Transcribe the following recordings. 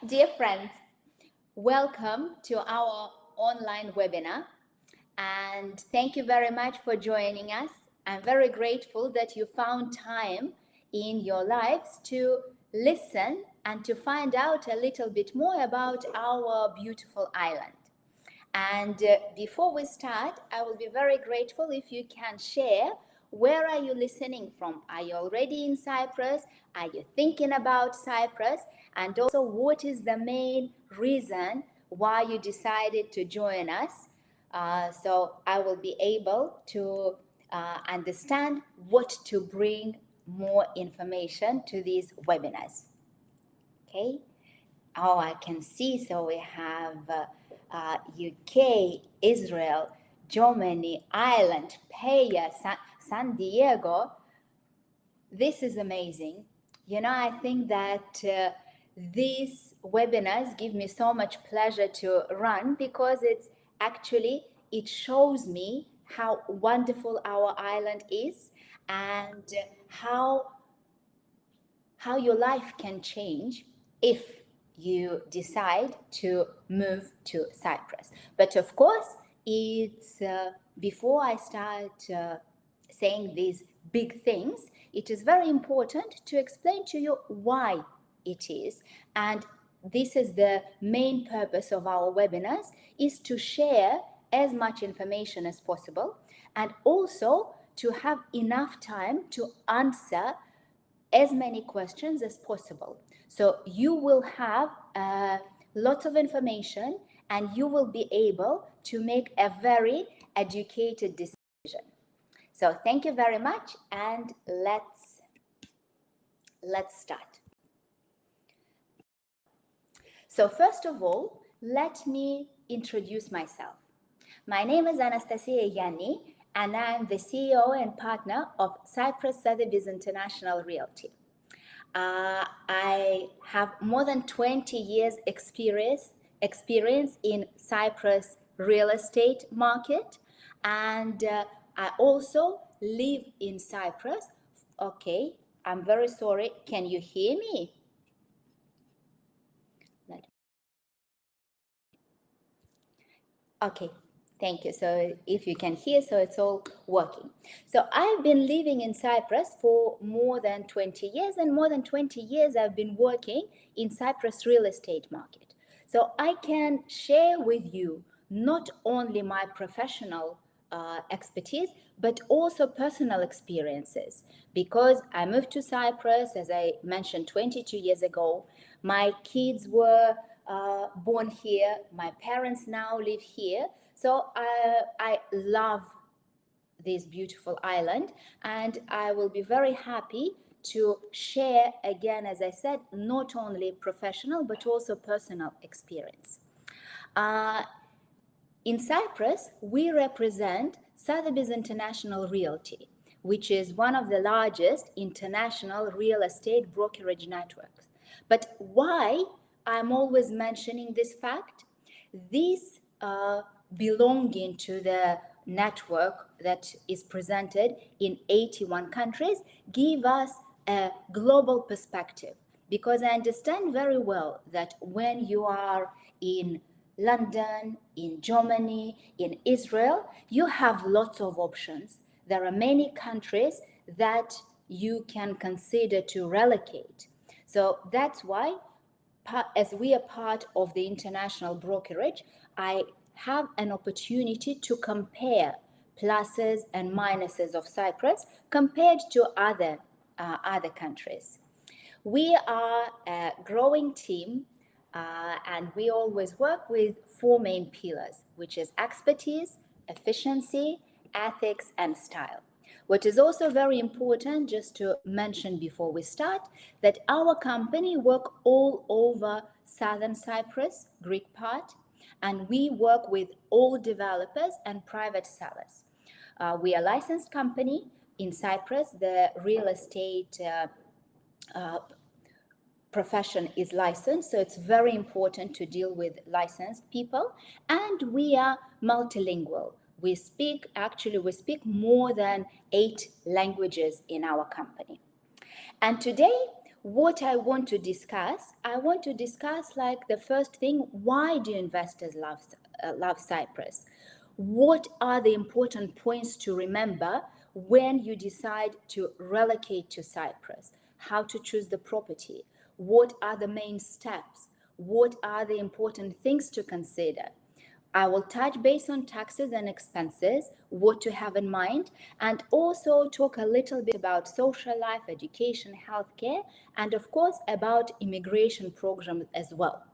Dear friends, welcome to our online webinar, and thank you very much for joining us. I'm very grateful that you found time in your lives to listen and to find out a little bit more about our beautiful island. And before we start, I will be very grateful if you can share where are you listening from. Are you already in Cyprus? Are you thinking about Cyprus? And also, what is the main reason why you decided to join us? So I will be able to understand what to bring more information to these webinars. Okay. Oh, I can see. So we have UK, Israel, Germany, Ireland, Paya, San Diego. This is amazing. You know, I think that these webinars give me so much pleasure to run because it shows me how wonderful our island is and how your life can change if you decide to move to Cyprus. But of course, it's before I start saying these big things, it is very important to explain to you why it is. And this is the main purpose of our webinars, is to share as much information as possible and also to have enough time to answer as many questions as possible. So you will have lots of information and you will be able to make a very educated decision. So thank you very much, and let's start. So first of all, let me introduce myself. My name is Anastasia Yianni, and I'm the CEO and partner of Cyprus Sotheby's International Realty. I have more than 20 years experience in Cyprus real estate market, and I also live in Cyprus. Okay, I'm very sorry. Can you hear me? Okay. Thank you. So if you can hear, so it's all working. So I've been living in Cyprus for more than 20 years, and more than 20 years I've been working in Cyprus real estate market. So I can share with you not only my professional expertise, but also personal experiences, because I moved to Cyprus, as I mentioned, 22 years ago. My kids were born here. My parents now live here. So I love this beautiful island, and I will be very happy to share, again, as I said, not only professional, but also personal experience. In Cyprus, we represent Sotheby's International Realty, which is one of the largest international real estate brokerage networks. But why I'm always mentioning this fact? This belonging to the network that is presented in 81 countries give us a global perspective, because I understand very well that when you are in London, in Germany, in Israel, you have lots of options. There are many countries that you can consider to relocate. So that's why, as we are part of the international brokerage, I have an opportunity to compare pluses and minuses of Cyprus compared to other countries. We are a growing team, and we always work with four main pillars, which is expertise, efficiency, ethics, and style. What is also very important, just to mention before we start, that our company work all over southern Cyprus, Greek part, and we work with all developers and private sellers. We are a licensed company in Cyprus. The real estate profession is licensed, so it's very important to deal with licensed people, and we are multilingual. We speak more than 8 languages in our company. And today what I want to discuss, like the first thing, why do investors love Cyprus? What are the important points to remember when you decide to relocate to Cyprus? How to choose the property? What are the main steps? What are the important things to consider? I will touch base on taxes and expenses, what to have in mind, and also talk a little bit about social life, education, healthcare, and of course about immigration programs as well.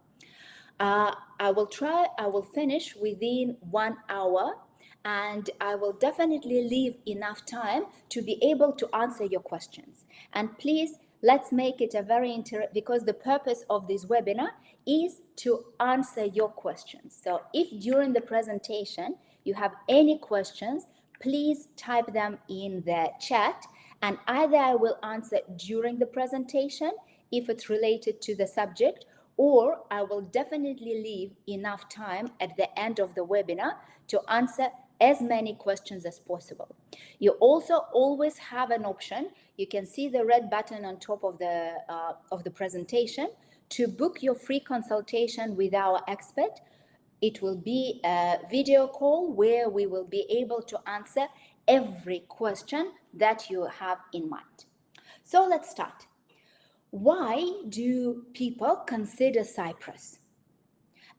I will finish within 1 hour, and I will definitely leave enough time to be able to answer your questions. And please, let's make it a very because the purpose of this webinar is to answer your questions. So if during the presentation you have any questions, please type them in the chat, and either I will answer during the presentation if it's related to the subject, or I will definitely leave enough time at the end of the webinar to answer as many questions as possible. You also always have an option. You can see the red button on top of the presentation to book your free consultation with our expert. It will be a video call where we will be able to answer every question that you have in mind. So let's start. Why do people consider Cyprus?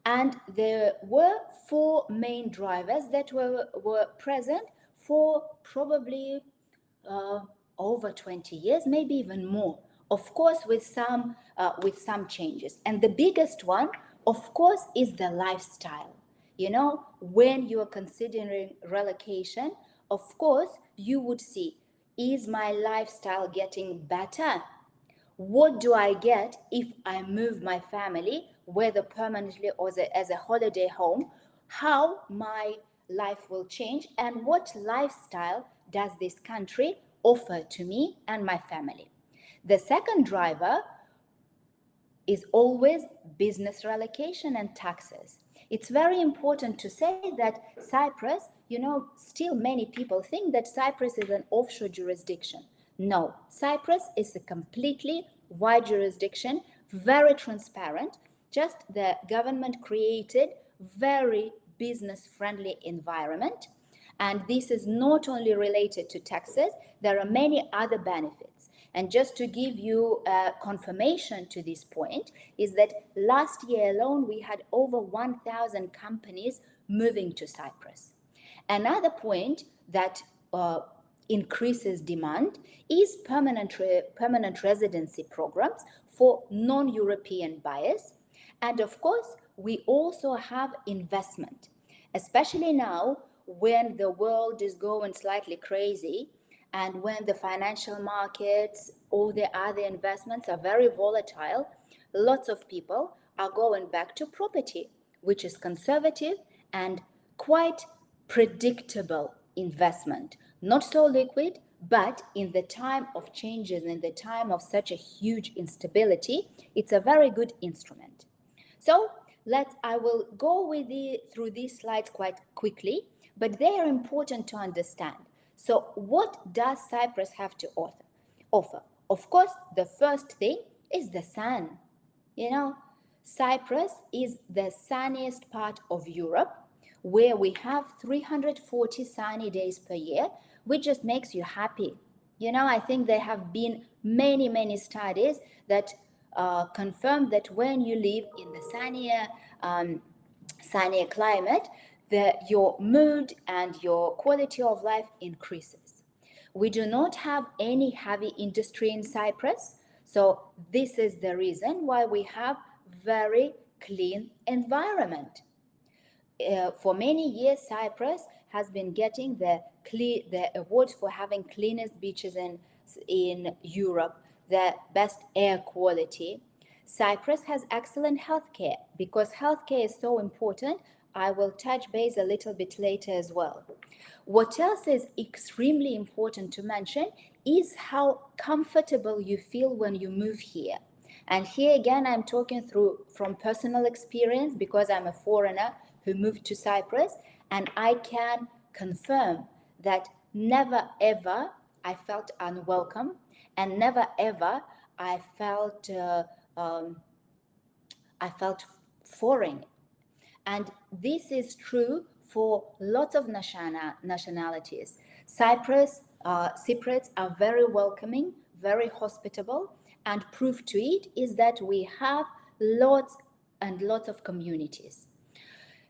And there were 4 main drivers that were present for probably over 20 years, maybe even more. Of course, with some changes. And the biggest one, of course, is the lifestyle. You know, when you are considering relocation, of course, you would see, is my lifestyle getting better? What do I get if I move my family, whether permanently or as a holiday home? How my life will change, and what lifestyle does this country offer to me and my family? The second driver is always business relocation and taxes. It's very important to say that Cyprus, still many people think that Cyprus is an offshore jurisdiction. No, Cyprus is a completely wide jurisdiction, very transparent. Just the government created very business-friendly environment. And this is not only related to taxes, there are many other benefits. And just to give you a confirmation to this point, is that last year alone, we had over 1,000 companies moving to Cyprus. Another point that increases demand is permanent residency programs for non-European buyers. And of course, we also have investment, especially now when the world is going slightly crazy and when the financial markets, all the other investments are very volatile. Lots of people are going back to property, which is conservative and quite predictable investment. Not so liquid, but in the time of changes, in the time of such a huge instability, it's a very good instrument. So I will go through these slides quite quickly, but they are important to understand. So what does Cyprus have to offer? Of course, the first thing is the sun. Cyprus is the sunniest part of Europe, where we have 340 sunny days per year, which just makes you happy. I think there have been many studies that confirm that when you live in the sunnier climate, your mood and your quality of life increases. We do not have any heavy industry in Cyprus, so this is the reason why we have very clean environment. For many years, Cyprus has been getting the awards for having cleanest beaches in Europe, the best air quality. Cyprus has excellent healthcare. Because healthcare is so important, I will touch base a little bit later as well. What else is extremely important to mention is how comfortable you feel when you move here. And here again, I'm talking from personal experience because I'm a foreigner who moved to Cyprus, and I can confirm that never ever I felt unwelcome, and never ever I felt foreign. And this is true for lots of nationalities. Cypriots are very welcoming, very hospitable, and proof to it is that we have lots and lots of communities.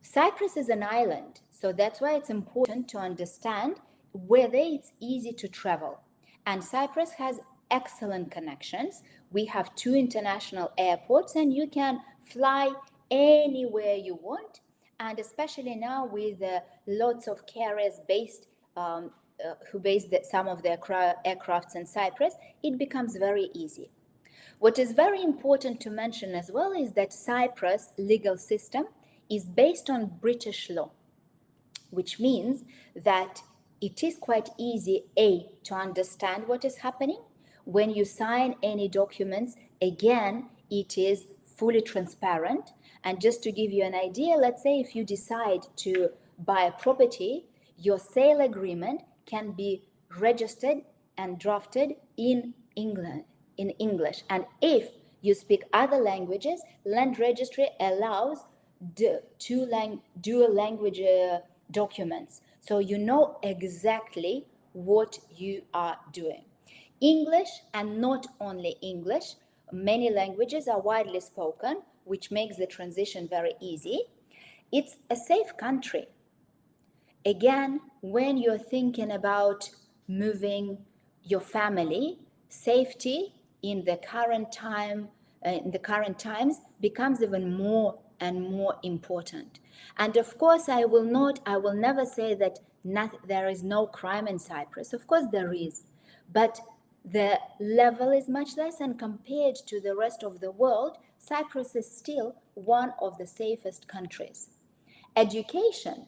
Cyprus is an island, so that's why it's important to understand whether it's easy to travel. And Cyprus has excellent connections. We have 2 international airports, and you can fly anywhere you want. And especially now with lots of carriers who base some of their aircrafts in Cyprus, it becomes very easy. What is very important to mention as well is that Cyprus' legal system is based on British law, which means that it is quite easy, to understand what is happening. When you sign any documents, again, it is fully transparent. And just to give you an idea, let's say if you decide to buy a property, your sale agreement can be registered and drafted in English. And if you speak other languages, land registry allows dual language documents. So you know exactly what you are doing. English, and not only English, many languages are widely spoken, which makes the transition very easy. It's a safe country. Again, when you're thinking about moving your family, safety in the current times becomes even more and more important. And of course, I will never say that there is no crime in Cyprus. Of course there is, but the level is much less, and compared to the rest of the world, Cyprus is still one of the safest countries. Education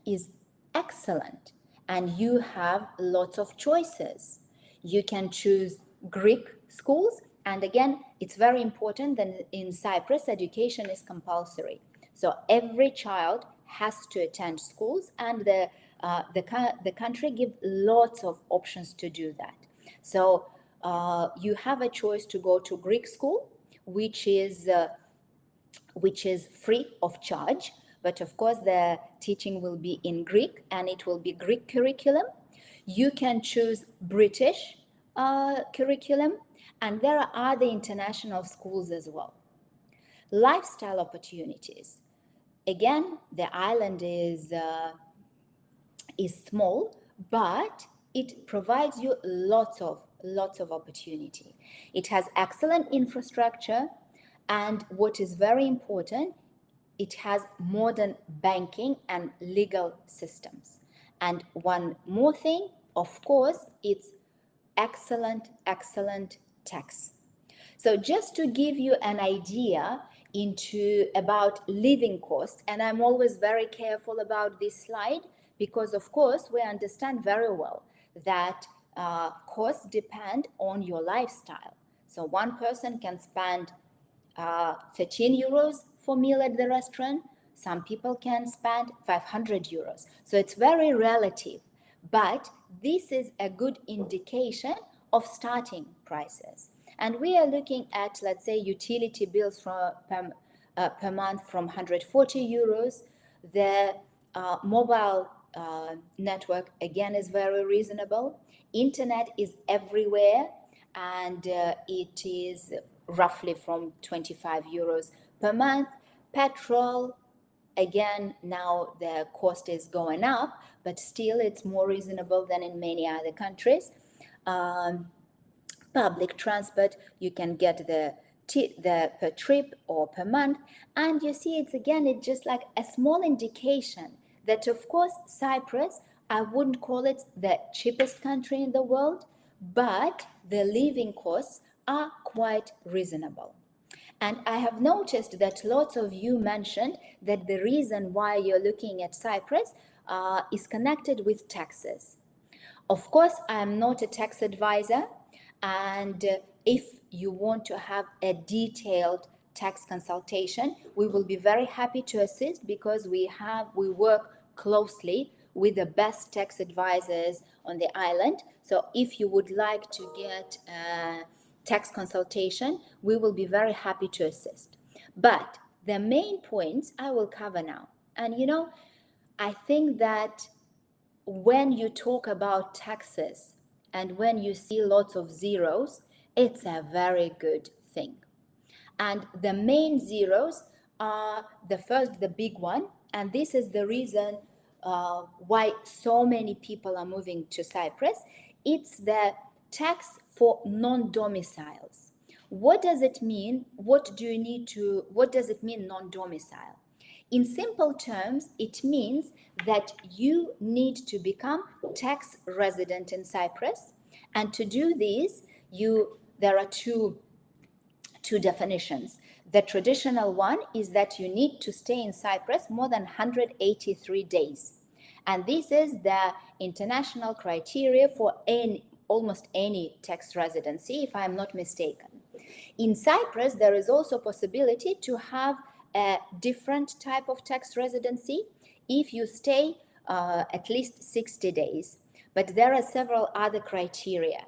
is excellent, and you have lots of choices. You can choose Greek schools, and again, it's very important that in Cyprus, education is compulsory. So every child has to attend schools, and the country gives lots of options to do that. So you have a choice to go to Greek school, which is free of charge. But of course, the teaching will be in Greek, and it will be Greek curriculum. You can choose British curriculum, and there are other international schools as well. Lifestyle opportunities. Again, the island is small, but it provides you lots of opportunity. It has excellent infrastructure, and what is very important, it has modern banking and legal systems. And one more thing, of course, it's excellent tax. So just to give you an idea about living costs, and I'm always very careful about this slide because, of course, we understand very well that costs depend on your lifestyle. So one person can spend 13 euros for meal at the restaurant. Some people can spend 500 euros. So it's very relative, but this is a good indication of starting prices. And we are looking at, let's say, utility bills per month from 140 euros. The mobile network, again, is very reasonable. Internet is everywhere, and it is roughly from 25 euros per month. Petrol, again, now the cost is going up, but still it's more reasonable than in many other countries. Public transport, you can get the per trip or per month, and you see it's just like a small indication that, of course, Cyprus, I wouldn't call it the cheapest country in the world, but the living costs are quite reasonable. And I have noticed that lots of you mentioned that the reason why you're looking at Cyprus is connected with taxes. Of course, I am not a tax advisor, and if you want to have a detailed tax consultation, we will be very happy to assist because we work closely with the best tax advisors on the island. So if you would like to get a tax consultation, we will be very happy to assist. But the main points I will cover now. And I think that when you talk about taxes and when you see lots of zeros, it's a very good thing. And the main zeros are the big one, and this is the reason why so many people are moving to Cyprus. It's the tax for non-domiciles. What does it mean? What does it mean non-domicile? In simple terms, it means that you need to become tax resident in Cyprus. And to do this, there are two definitions. The traditional one is that you need to stay in Cyprus more than 183 days. And this is the international criteria for almost any tax residency, if I'm not mistaken. In Cyprus, there is also possibility to have a different type of tax residency if you stay at least 60 days. But there are several other criteria.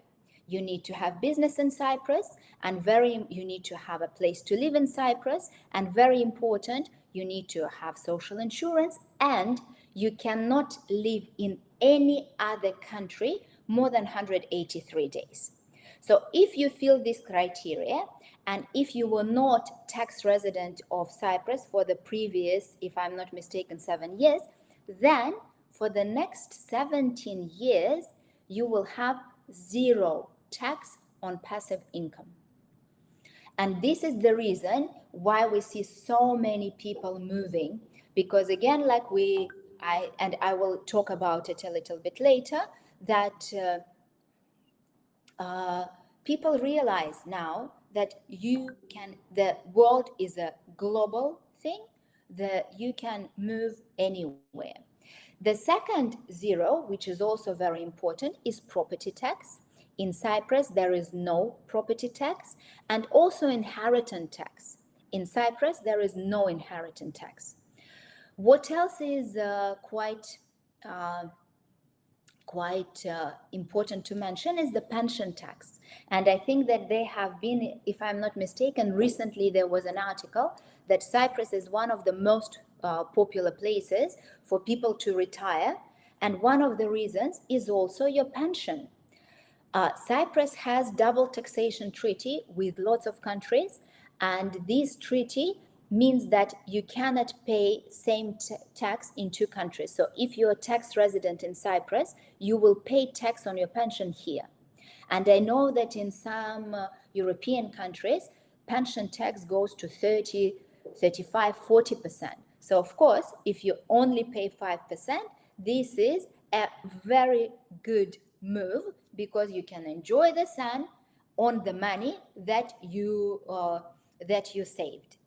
You need to have business in Cyprus, and you need to have a place to live in Cyprus, and very important, you need to have social insurance, and you cannot live in any other country more than 183 days. So if you fill this criteria, and if you were not tax resident of Cyprus for the previous, if I'm not mistaken, 7 years, then for the next 17 years, you will have zero tax on passive income. And this is the reason why we see so many people moving, because again, I will talk about it a little bit later, that people realize now that the world is a global thing, that you can move anywhere. The second zero, which is also very important, is property tax. In Cyprus, there is no property tax, and also inheritance tax. In Cyprus, there is no inheritance tax. What else is quite important to mention is the pension tax. And I think that they have been, if I'm not mistaken, recently there was an article that Cyprus is one of the most popular places for people to retire. And one of the reasons is also your pension. Cyprus has double taxation treaty with lots of countries, and this treaty means that you cannot pay same tax in two countries. So if you're a tax resident in Cyprus, you will pay tax on your pension here. And I know that in some European countries, pension tax goes to 30, 35, 40%. So of course, if you only pay 5%, this is a very good move, because you can enjoy the sun on the money that you saved.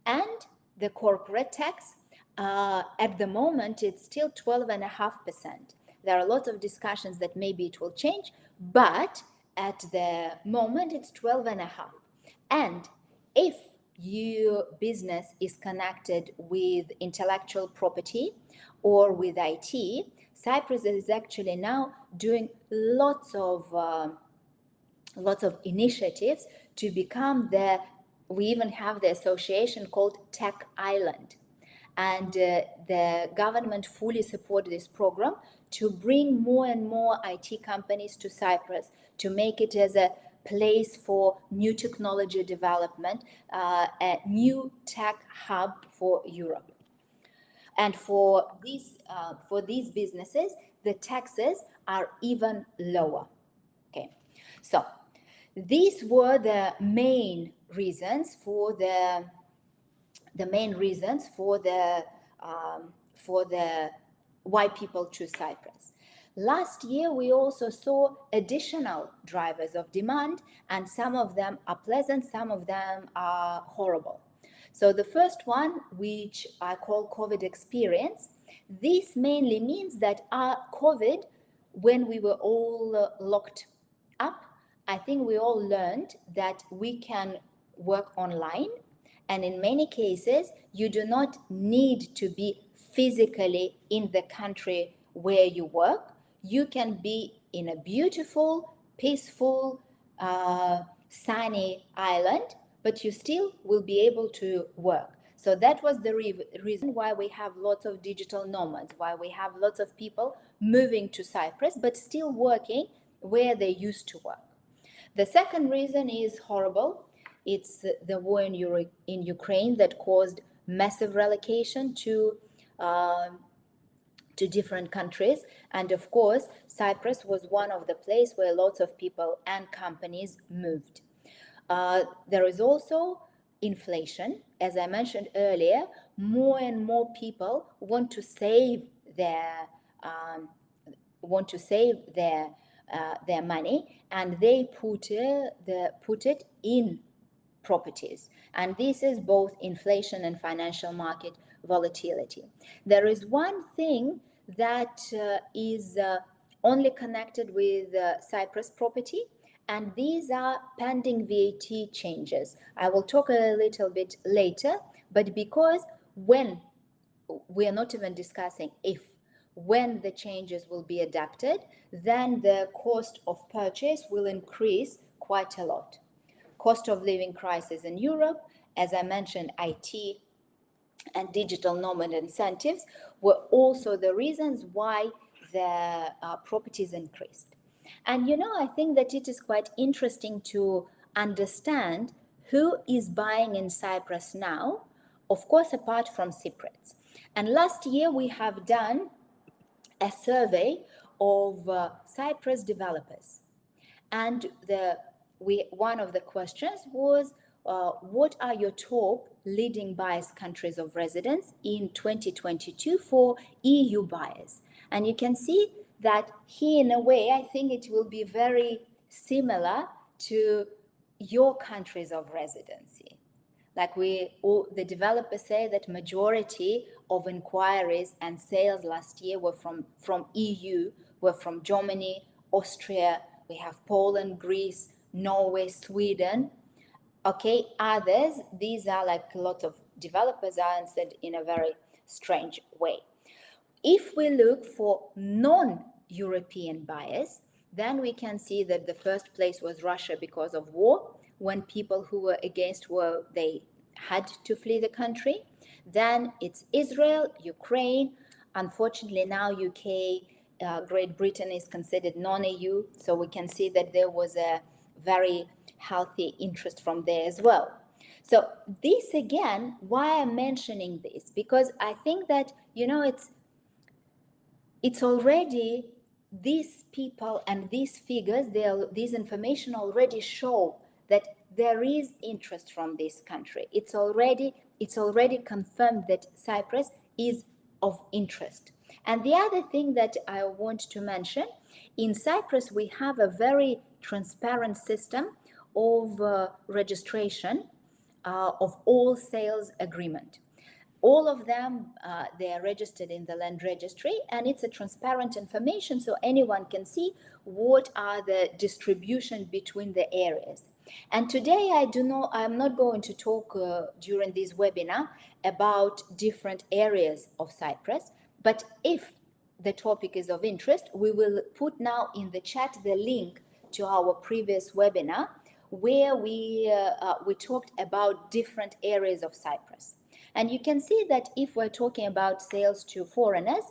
And the corporate tax, at the moment, it's still 12.5%. There are lots of discussions that maybe it will change, but at the moment, it's 12.5%. And if your business is connected with intellectual property or with IT, Cyprus is actually now doing lots of initiatives to become we even have the association called Tech Island. And the government fully supports this program to bring more and more IT companies to Cyprus, to make it as a place for new technology development, a new tech hub for Europe. And for these businesses, the taxes are even lower. Okay, so these were the main reasons for the why people choose Cyprus. Last year, we also saw additional drivers of demand, and some of them are pleasant, some of them are horrible. So the first one, which I call COVID experience, this mainly means that our COVID, when we were all locked up, I think we all learned that we can work online. And in many cases, you do not need to be physically in the country where you work. You can be in a beautiful, peaceful, sunny island, but you still will be able to work. So that was the reason why we have lots of digital nomads, why we have lots of people moving to Cyprus, but still working where they used to work. The second reason is horrible. It's the war in Ukraine that caused massive relocation to different countries. And of course, Cyprus was one of the places where lots of people and companies moved. There is also inflation. As I mentioned earlier, more and more people want to save their money, and they put it in properties. And this is both inflation and financial market volatility. There is one thing that is only connected with Cyprus property, and these are pending VAT changes. I will talk a little bit later, but because when we are not even discussing if, when the changes will be adapted, then the cost of purchase will increase quite a lot. Cost of living crisis in Europe, as I mentioned, IT and digital nomad incentives were also the reasons why the properties increased. And I think that it is quite interesting to understand who is buying in Cyprus now, of course, apart from Cypriots. And last year we have done a survey of Cyprus developers. And one of the questions was, what are your top leading buyers countries of residence in 2022 for EU buyers? And you can see that here, in a way, I think it will be very similar to your countries of residency. Like the developers say that majority of inquiries and sales last year were from EU, were from Germany, Austria, we have Poland, Greece, Norway, Sweden. Okay, others, these are like a lot of developers answered in a very strange way. If we look for non-European buyers, then we can see that the first place was Russia because of war. When people who were against war, they had to flee the country. Then it's Israel, Ukraine. Unfortunately, now UK, Great Britain is considered non-EU, so we can see that there was a very healthy interest from there as well. So this again, why I'm mentioning this, because I think that, it's already, these people and these figures, these information already show that there is interest from this country. It's already confirmed that Cyprus is of interest. And the other thing that I want to mention, in Cyprus, we have a very transparent system of registration of all sales agreement. All of them, they are registered in the land registry, and it's a transparent information, so anyone can see what are the distribution between the areas. And today I'm not going to talk during this webinar about different areas of Cyprus, but if the topic is of interest, we will put now in the chat the link to our previous webinar where we talked about different areas of Cyprus. And you can see that if we're talking about sales to foreigners,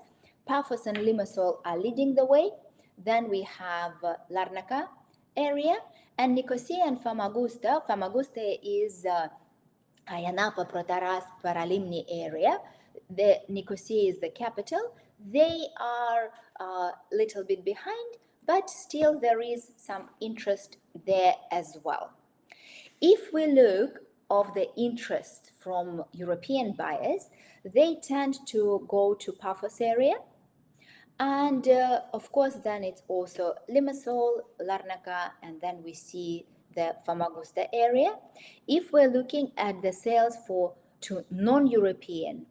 Paphos and Limassol are leading the way. Then we have Larnaca area, and Nicosia and Famagusta. Famagusta is Ayanapa, Protaras, Paralimni area. The Nicosia is the capital. They are a little bit behind, but still there is some interest there as well. If we look of the interest from European buyers, they tend to go to Paphos area. And of course, then it's also Limassol, Larnaca, and then we see the Famagusta area. If we're looking at the sales to non-European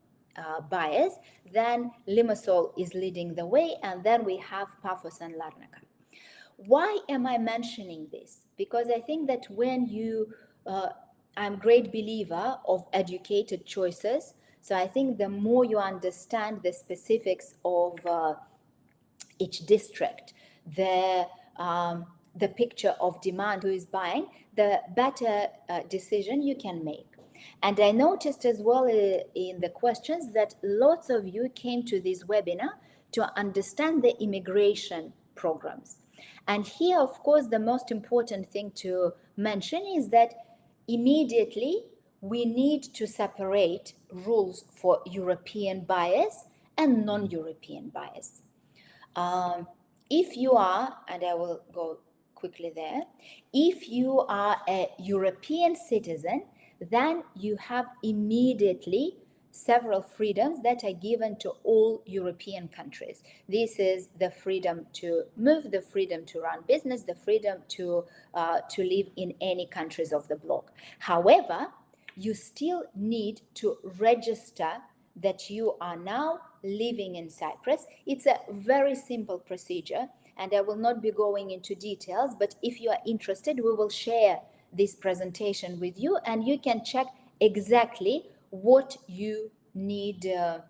buyers, then Limassol is leading the way, and then we have Paphos and Larnaca. Why am I mentioning this? Because I think that when I'm a great believer of educated choices. So I think the more you understand the specifics of each district, the picture of demand, who is buying, the better decision you can make. And I noticed as well in the questions that lots of you came to this webinar to understand the immigration programs. And here, of course, the most important thing to mention is that immediately we need to separate rules for European buyers and non-European buyers. If you are, and I will go quickly there, if you are a European citizen, then you have immediately several freedoms that are given to all European countries. This is the freedom to move, the freedom to run business, the freedom to live in any countries of the bloc. However, you still need to register that you are now living in Cyprus. It's a very simple procedure, and I will not be going into details, but if you are interested, we will share this presentation with you, and you can check exactly what you need to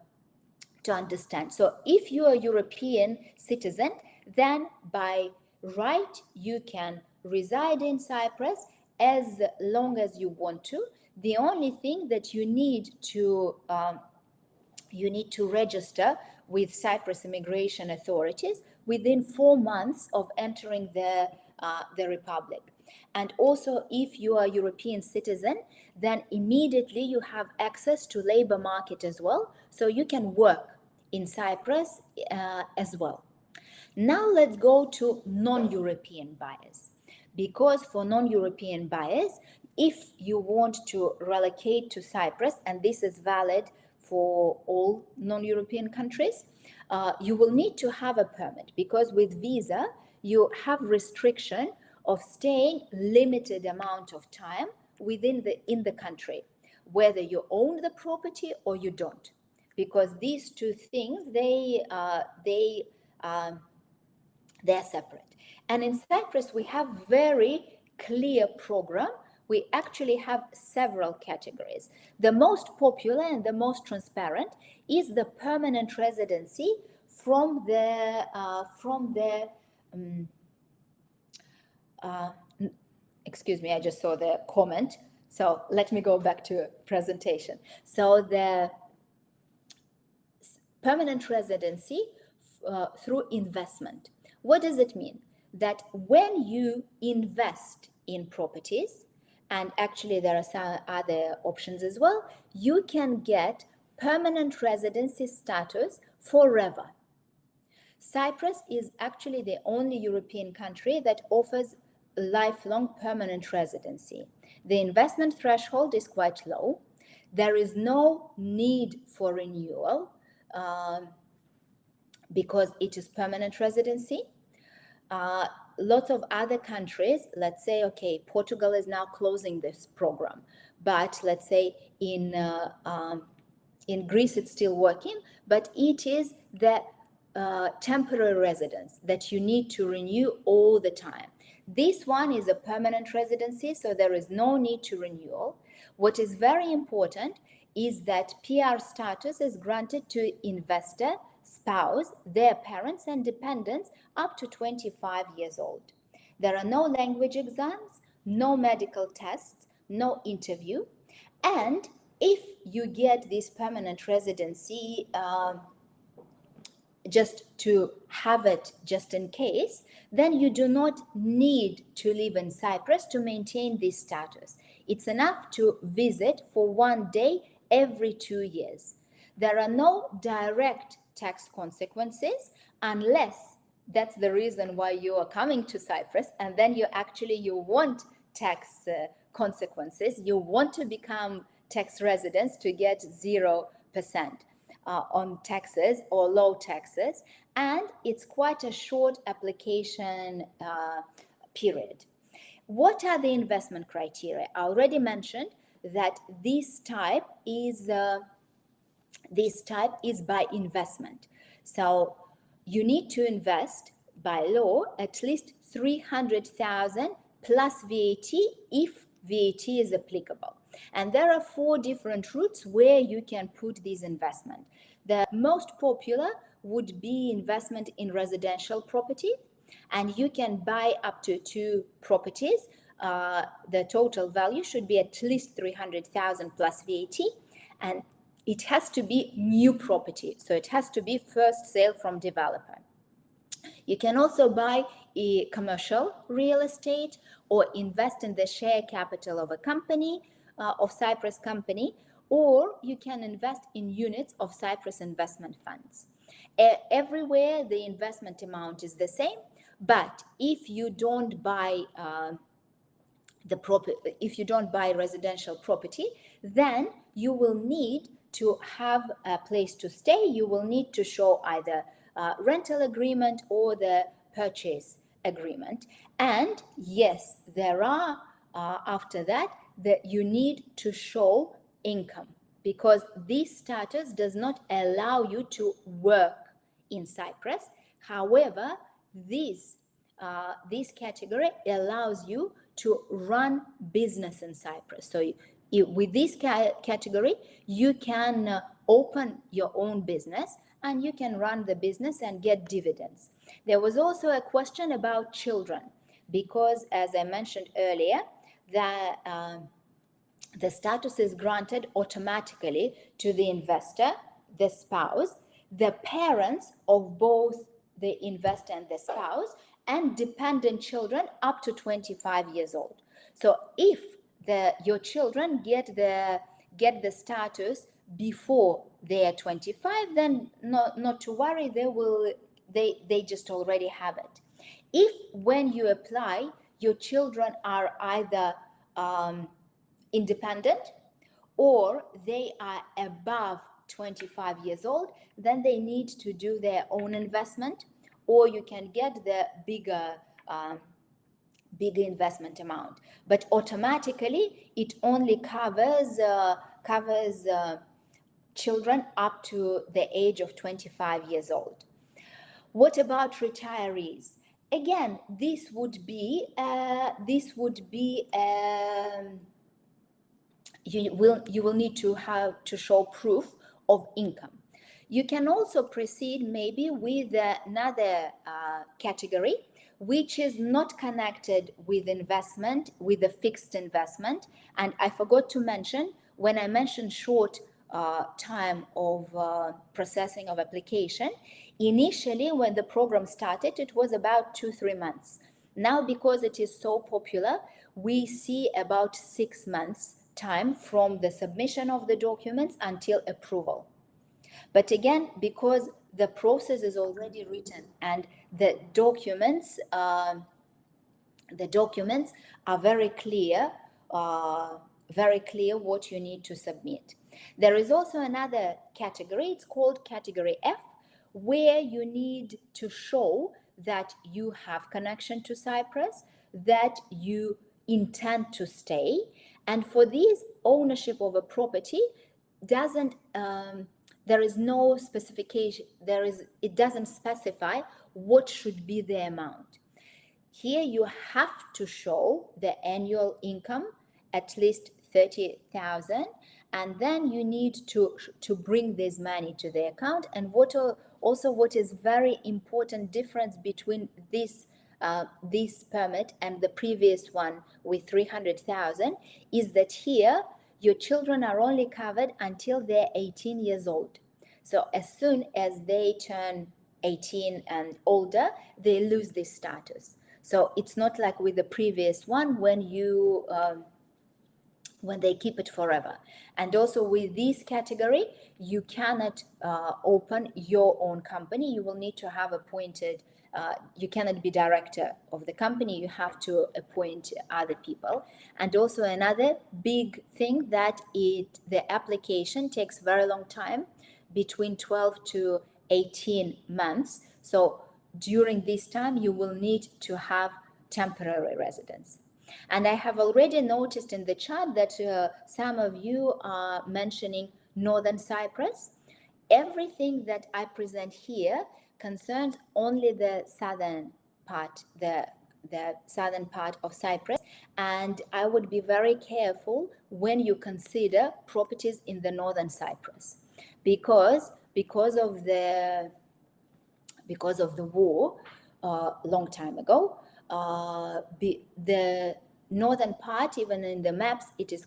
understand. So if you are a European citizen, then by right, you can reside in Cyprus as long as you want to. The only thing that you need to register with Cyprus immigration authorities within 4 months of entering the Republic. And also, if you are a European citizen, then immediately you have access to labor market as well, so you can work in Cyprus as well. Now let's go to non-European buyers, because for non-European buyers, if you want to relocate to Cyprus, and this is valid for all non-European countries, you will need to have a permit, because with visa you have restriction of staying limited amount of time in the country, whether you own the property or you don't, because these two things they're separate. And in Cyprus we have very clear program. We actually have several categories. The most popular and the most transparent is the permanent residency from the excuse me, I just saw the comment. So let me go back to presentation. So the permanent residency through investment. What does it mean? That when you invest in properties, and actually there are some other options as well, you can get permanent residency status forever. Cyprus is actually the only European country that offers lifelong permanent residency. The investment threshold is quite low. There is no need for renewal because it is permanent residency. Lots of other countries, let's say, okay, Portugal is now closing this program, but let's say in Greece it's still working, but it is the temporary residence that you need to renew all the time. This one is a permanent residency, so there is no need to renewal. What is very important is that PR status is granted to investor, spouse, their parents and dependents up to 25 years old. There are no language exams, no medical tests, no interview. And if you get this permanent residency just to have it just in case, then you do not need to live in Cyprus to maintain this status. It's enough to visit for 1 day every 2 years. There are no direct tax consequences unless that's the reason why you are coming to Cyprus, and then you want tax consequences. You want to become tax residents to get 0% on taxes or low taxes, and it's quite a short application period. What are the investment criteria? I already mentioned that this type is by investment. So you need to invest by law at least 300,000 plus VAT if VAT is applicable. And there are 4 different routes where you can put this investment. The most popular would be investment in residential property, and you can buy up to 2 properties. The total value should be at least 300,000 plus VAT, and it has to be new property, so it has to be first sale from developer. You can also buy a commercial real estate or invest in the share capital of a company, of Cyprus company, or you can invest in units of Cyprus investment funds. Everywhere the investment amount is the same, but if you don't buy if you don't buy residential property, then you will need to have a place to stay. You will need to show either rental agreement or the purchase agreement. And yes, there are after that you need to show income, because this status does not allow you to work in Cyprus. However, this category allows you to run business in Cyprus. So with this category, you can open your own business and you can run the business and get dividends. There was also a question about children, because as I mentioned earlier, the status is granted automatically to the investor, the spouse, the parents of both the investor and the spouse, and dependent children up to 25 years old. So if your children get the status before they are 25, then not to worry, they just already have it. If when you apply, your children are either independent or they are above 25 years old, then they need to do their own investment, or you can get the bigger investment amount. But automatically, it only covers children up to the age of 25 years old. What about retirees? Again, this would be you will need to have to show proof of income. You can also proceed maybe with another category, which is not connected with investment, with a fixed investment. And I forgot to mention, when I mentioned short time of processing of application, initially when the program started, it was about 2-3 months. Now, because it is so popular, we see about 6 months time from the submission of the documents until approval. But again, because the process is already written and the documents are very clear what you need to submit. There is also another category, it's called category F, where you need to show that you have connection to Cyprus, that you intend to stay. And for this, ownership of a property doesn't there is no specification, it doesn't specify what should be the amount. Here you have to show the annual income, at least 30,000, and then you need to bring this money to the account. And what is very important difference between this permit and the previous one with 300,000 is that here your children are only covered until they're 18 years old. So as soon as they turn 18 and older, they lose this status. So it's not like with the previous one when they keep it forever. And also with this category, you cannot open your own company. You will need to have appointed, you cannot be director of the company. You have to appoint other people. And also another big thing that the application takes very long time, between 12 to 18 months. So during this time, you will need to have temporary residence. And I have already noticed in the chat that some of you are mentioning Northern Cyprus. Everything that I present here concerns only the southern part, the the southern part of Cyprus, and I would be very careful when you consider properties in the northern Cyprus, because of the war long time ago. The northern part, even in the maps, it's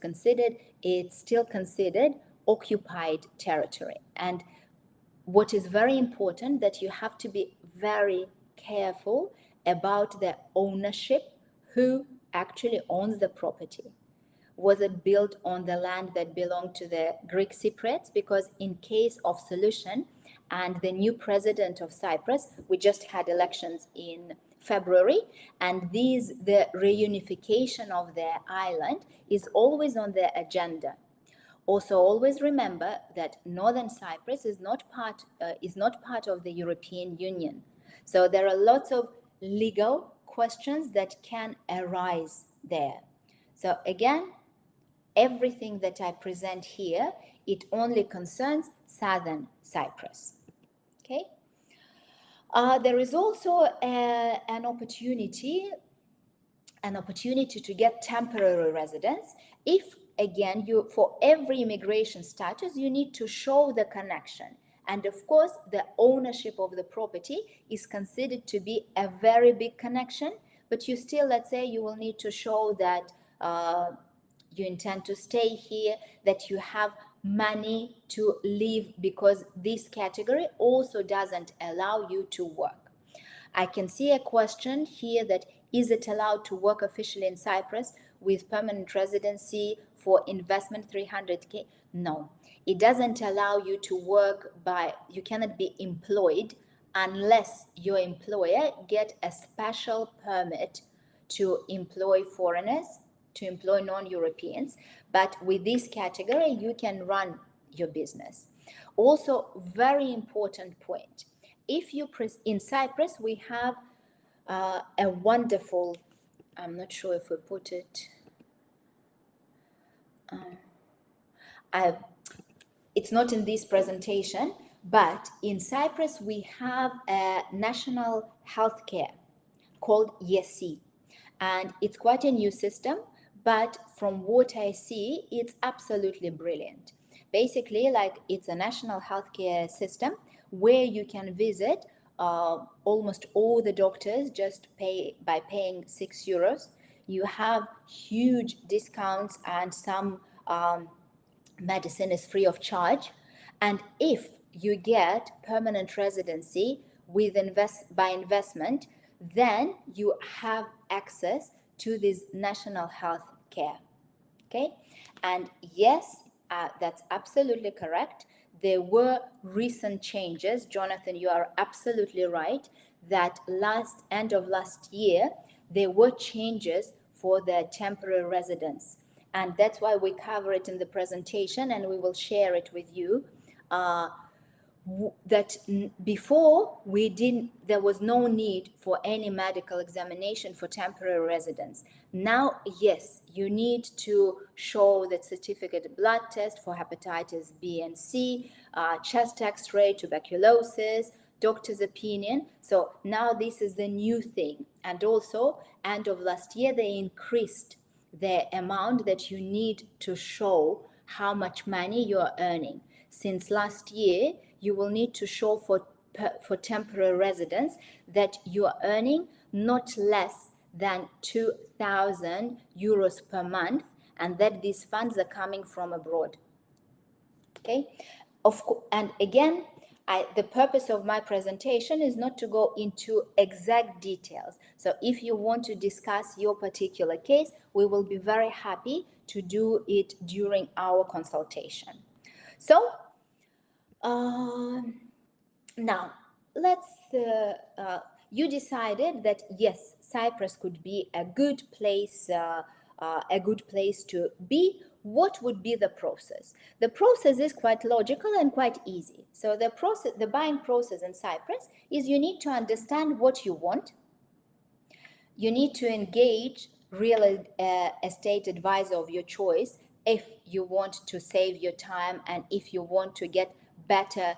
still considered occupied territory. And what is very important, that you have to be very careful about the ownership, who actually owns the property. Was it built on the land that belonged to the Greek Cypriots? Because in case of solution and the new president of Cyprus, we just had elections in February, and the reunification of the island is always on the agenda. Also, always remember that Northern Cyprus is not part of the European Union. So there are lots of legal questions that can arise there. So again, everything that I present here, it only concerns Southern Cyprus. Okay. There is also an opportunity to get temporary residence if, again, for every immigration status, you need to show the connection. And of course, the ownership of the property is considered to be a very big connection, but you still, let's say, you will need to show that you intend to stay here, that you have money to live, because this category also doesn't allow you to work. I can see a question here that, is it allowed to work officially in Cyprus with permanent residency for investment 300K? No, it doesn't allow you to work you cannot be employed unless your employer get a special permit to employ foreigners, to employ non-Europeans. But with this category, you can run your business. Also, very important point. If you in Cyprus, we have a wonderful, I'm not sure if we put it, it's not in this presentation, but in Cyprus we have a national healthcare called YESI, and it's quite a new system, but from what I see, it's absolutely brilliant. Basically, like, it's a national healthcare system where you can visit almost all the doctors just by paying €6. You have huge discounts, and some medicine is free of charge. And if you get permanent residency by investment, then you have access to this national health care. Okay, and yes, that's absolutely correct. There were recent changes. Jonathan, you are absolutely right that end of last year, there were changes for the temporary residence. And that's why we cover it in the presentation, and we will share it with you. That before there was no need for any medical examination for temporary residence. Now, yes, you need to show that certificate blood test for hepatitis B and C, chest x-ray, tuberculosis, doctor's opinion. So now this is the new thing. And also, end of last year, they increased the amount that you need to show how much money you are earning. Since last year, you will need to show for temporary residence that you are earning not less than €2,000 per month, and that these funds are coming from abroad. Okay, and again, the purpose of my presentation is not to go into exact details. So if you want to discuss your particular case, we will be very happy to do it during our consultation. So now, you decided that yes, Cyprus could be a good place to be. What would be the process? The process is quite logical and quite easy. So the buying process in Cyprus is, you need to understand what you want. You need to engage real estate advisor of your choice if you want to save your time and if you want to get better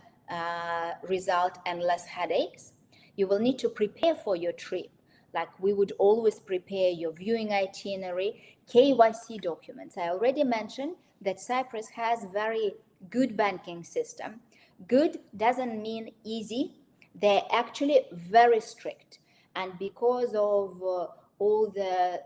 result and less headaches. You will need to prepare for your trip. like we would always prepare your viewing itinerary, KYC documents. I already mentioned that Cyprus has very good banking system. Good doesn't mean easy. They're actually very strict. And because of all the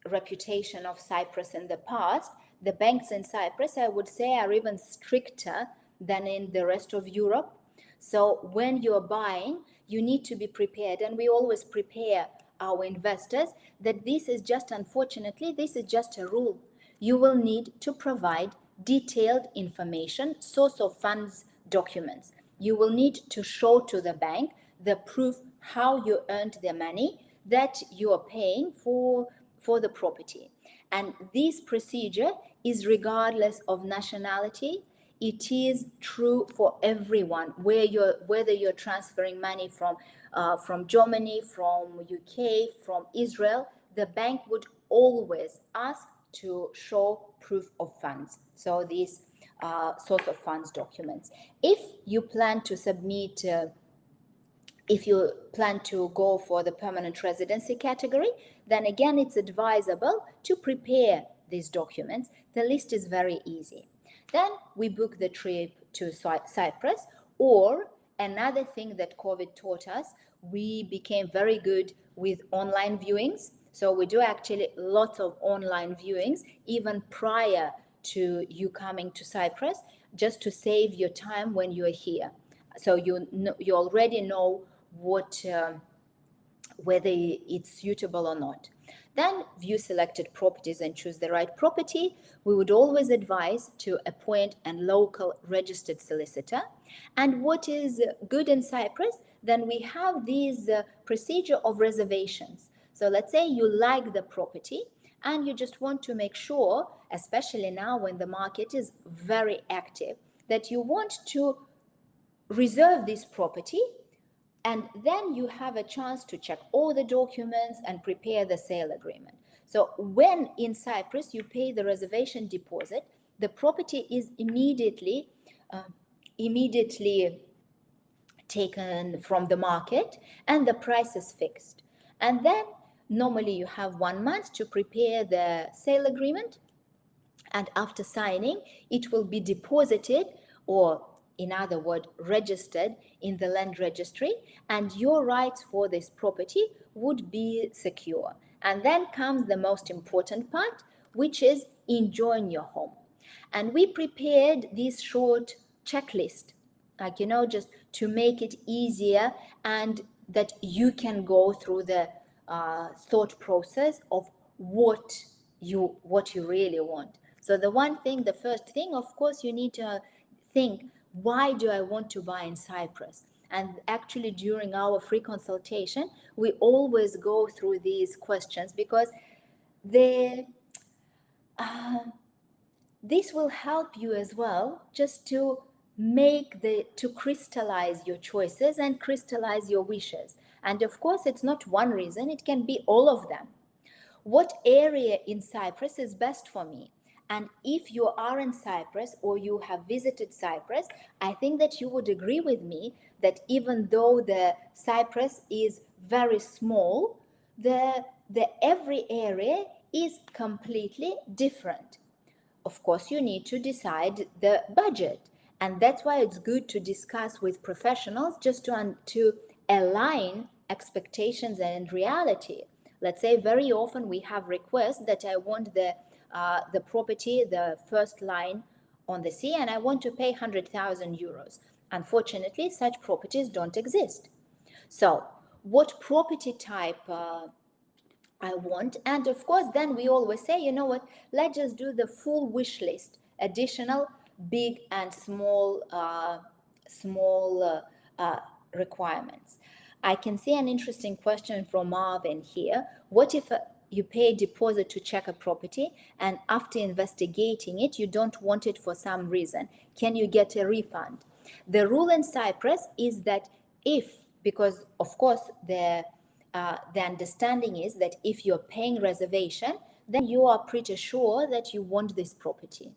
reputation of Cyprus in the past, the banks in Cyprus, I would say, are even stricter than in the rest of Europe. So when you're buying, you need to be prepared, and we always prepare our investors that this is just, unfortunately, this is just a rule. You will need to provide detailed information, source of funds documents. You will need to show to the bank the proof how you earned the money that you are paying for the property. And this procedure is regardless of nationality. It is true for everyone, whether you're transferring money from Germany, from UK, from Israel. The bank would always ask to show proof of funds. So these source of funds documents. If you plan to submit if you plan to go for the permanent residency category, then again, it's advisable to prepare these documents. The list is very easy. Then we book the trip to Cyprus, or another thing that COVID taught us, we became very good with online viewings. So we do actually lots of online viewings, even prior to you coming to Cyprus, just to save your time when you're here. So you already know whether it's suitable or not. Then view selected properties and choose the right property. We would always advise to appoint a local registered solicitor. And what is good in Cyprus, then we have these procedure of reservations. So let's say you like the property and you just want to make sure, especially now when the market is very active, that you want to reserve this property, and then you have a chance to check all the documents and prepare the sale agreement. So when in Cyprus you pay the reservation deposit, the property is immediately taken from the market and the price is fixed. And then normally you have 1 month to prepare the sale agreement, and after signing it will be deposited, or in other words, registered in the land registry, and your rights for this property would be secure. And then comes the most important part, which is enjoying your home. And we prepared this short checklist, like, just to make it easier and that you can go through the thought process of what you really want. So the first thing, of course, you need to think, why do I want to buy in Cyprus? And actually, during our free consultation, we always go through these questions, because this will help you as well, just to crystallize your choices and crystallize your wishes. And of course, it's not one reason, it can be all of them. What area in Cyprus is best for me? And if you are in Cyprus or you have visited Cyprus, I think that you would agree with me that even though the Cyprus is very small, the every area is completely different. Of course, you need to decide the budget, and that's why it's good to discuss with professionals, just to align expectations and reality. Let's say very often we have requests that I want the property, the first line on the sea, and I want to pay 100,000 euros. Unfortunately, such properties don't exist. So what property type I want? And of course, then we always say, you know what, let's just do the full wish list, additional big and small requirements. I can see an interesting question from Marvin here. What if you pay a deposit to check a property and after investigating it, you don't want it for some reason? Can you get a refund? The rule in Cyprus is that because of course the understanding is that if you're paying reservation, then you are pretty sure that you want this property.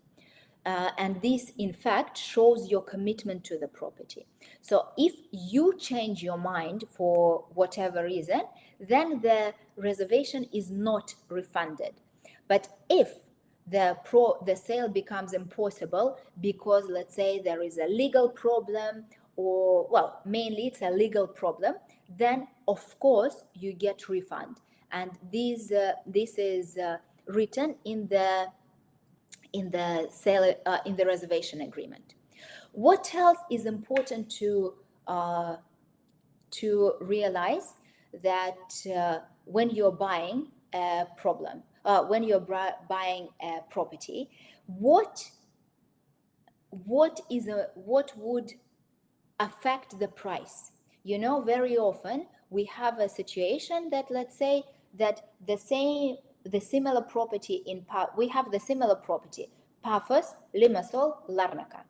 and this in fact shows your commitment to the property. So if you change your mind for whatever reason, then the reservation is not refunded. But if the sale becomes impossible because, let's say, there is a legal problem, or well, mainly it's a legal problem, then of course you get refund. And this is written in the sale in the reservation agreement. What else is important to realize? That when you're buying a buying a property, what would affect the price? You know, very often we have a situation that, let's say, that the similar property we have the similar property, Paphos, Limassol, Larnaca.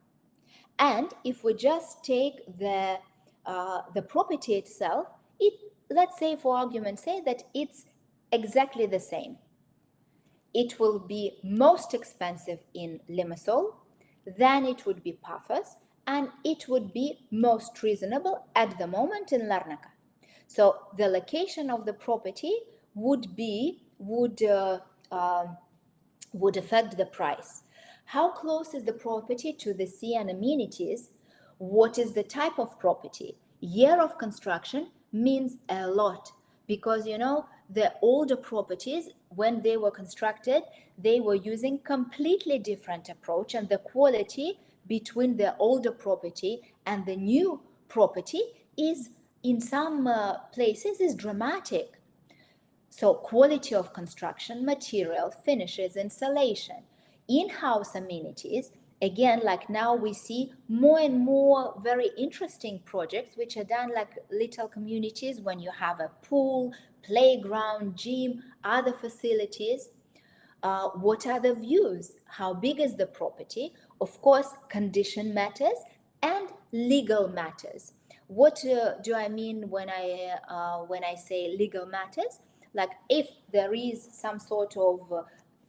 And if we just take the property itself, let's say, for argument's sake, that it's exactly the same. It will be most expensive in Limassol, then it would be Paphos, and it would be most reasonable at the moment in Larnaca. So the location of the property would affect the price. How close is the property to the sea and amenities? What is the type of property? Year of construction means a lot, because, you know, the older properties, when they were constructed, they were using completely different approach, and the quality between the older property and the new property is, in some places, is dramatic. So quality of construction, material, finishes, installation, in-house amenities. Again, like now we see more and more very interesting projects which are done like little communities, when you have a pool, playground, gym, other facilities. What are the views? How big is the property? Of course, condition matters and legal matters. What do I mean when I say legal matters? Like, if there is some sort of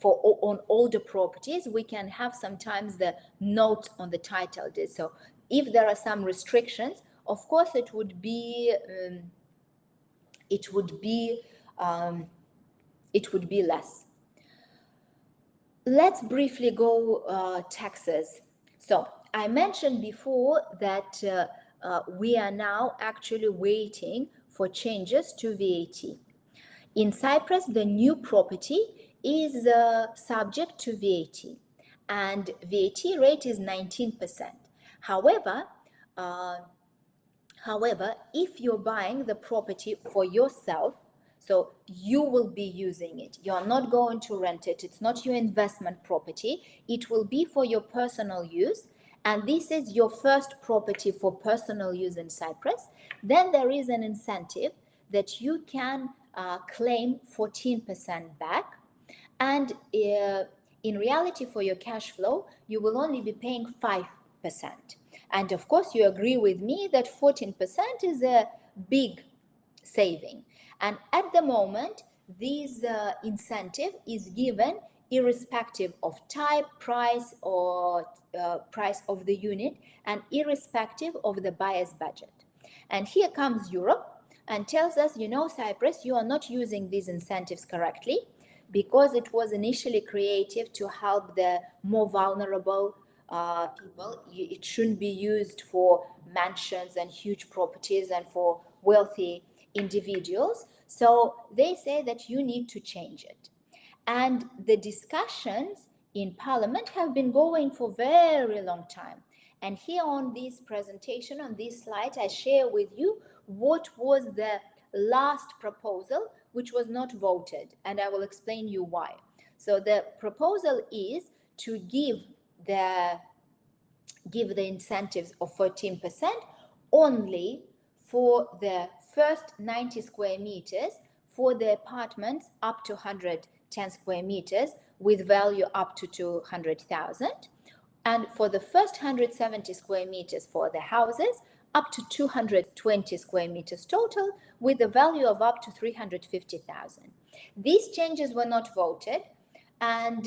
on older properties, we can have sometimes the note on the title deed. So if there are some restrictions, of course it would be less. Let's briefly go taxes. So I mentioned before that we are now actually waiting for changes to VAT. In Cyprus, the new property is subject to VAT, and VAT rate is 19%. However, if you're buying the property for yourself, so you will be using it, you're not going to rent it, it's not your investment property, it will be for your personal use, and this is your first property for personal use in Cyprus, then there is an incentive that you can claim 14% back, and in reality, for your cash flow, you will only be paying 5%. And of course, you agree with me that 14% is a big saving. And at the moment, this incentive is given irrespective of type, price, or price of the unit, and irrespective of the buyer's budget. And here comes Europe and tells us, you know, Cyprus, you are not using these incentives correctly, because it was initially created to help the more vulnerable people. It shouldn't be used for mansions and huge properties and for wealthy individuals. So they say that you need to change it. And the discussions in Parliament have been going for a very long time. And here on this presentation, on this slide, I share with you what was the last proposal which was not voted, and I will explain you why. So the proposal is to give the incentives of 14% only for the first 90 square meters for the apartments up to 110 square meters with value up to 200,000, and for the first 170 square meters for the houses up to 220 square meters total with a value of up to 350,000. These changes were not voted, and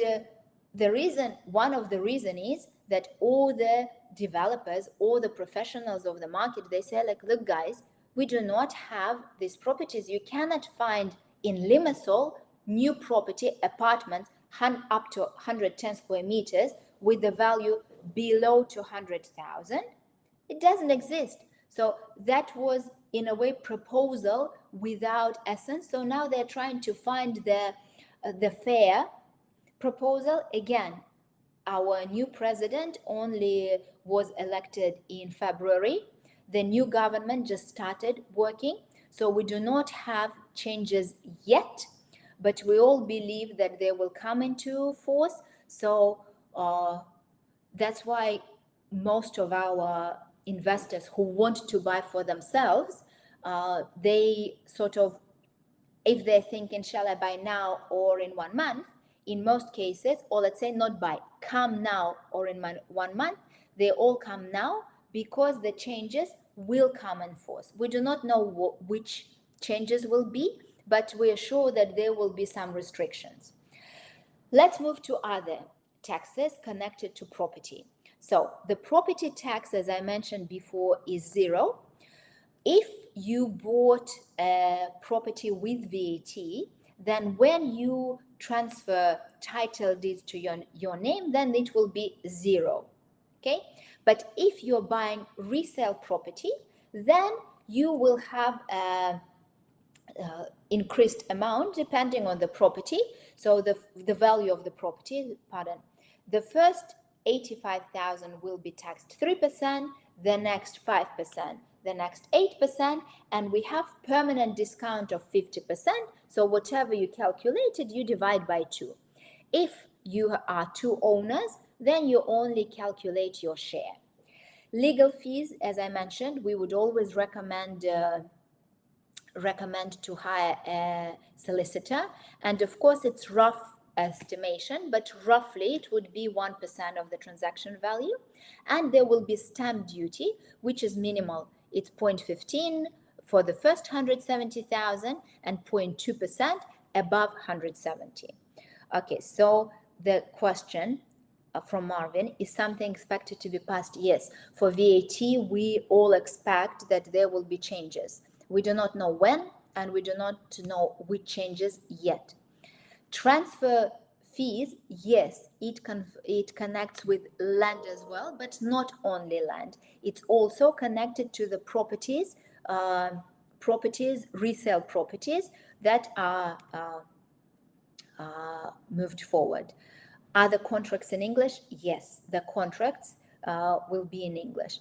one of the reason is that all the developers, all the professionals of the market, they say like, look guys, we do not have these properties. You cannot find in Limassol new property apartments up to 110 square meters with the value below 200,000. It doesn't exist. So that was in a way proposal without essence. So now they're trying to find the fair proposal. Again, our new president only was elected in February. The new government just started working, so we do not have changes yet, but we all believe that they will come into force. So that's why most of our investors who want to buy for themselves, they sort of, if they're thinking, shall I buy now or in 1 month, in most cases, or let's say not buy, come now or in 1 month, they all come now because the changes will come in force. We do not know which changes will be, but we are sure that there will be some restrictions. Let's move to other taxes connected to property. So the property tax, as I mentioned before, is 0. If you bought a property with VAT, then when you transfer title deeds to your name, then it will be 0. Okay? But if you're buying resale property, then you will have a increased amount depending on the property. So the value of the property, the first 85,000 will be taxed 3%, the next 5%, the next 8%, and we have permanent discount of 50%. So whatever you calculated, you divide by 2. If you are 2 owners, then you only calculate your share. Legal fees, as I mentioned, we would always recommend to hire a solicitor, and of course it's rough estimation, but roughly it would be 1% of the transaction value, and there will be stamp duty, which is minimal. It's 0.15 for the first 170,000 and 0.2% above 170. Okay, so the question from Marvin, is something expected to be passed? Yes, for VAT we all expect that there will be changes. We do not know when, and we do not know which changes yet. Transfer fees, yes, it connects with land as well, but not only land. It's also connected to the properties, resale properties that are moved forward. Are the contracts in English? Yes, the contracts will be in English.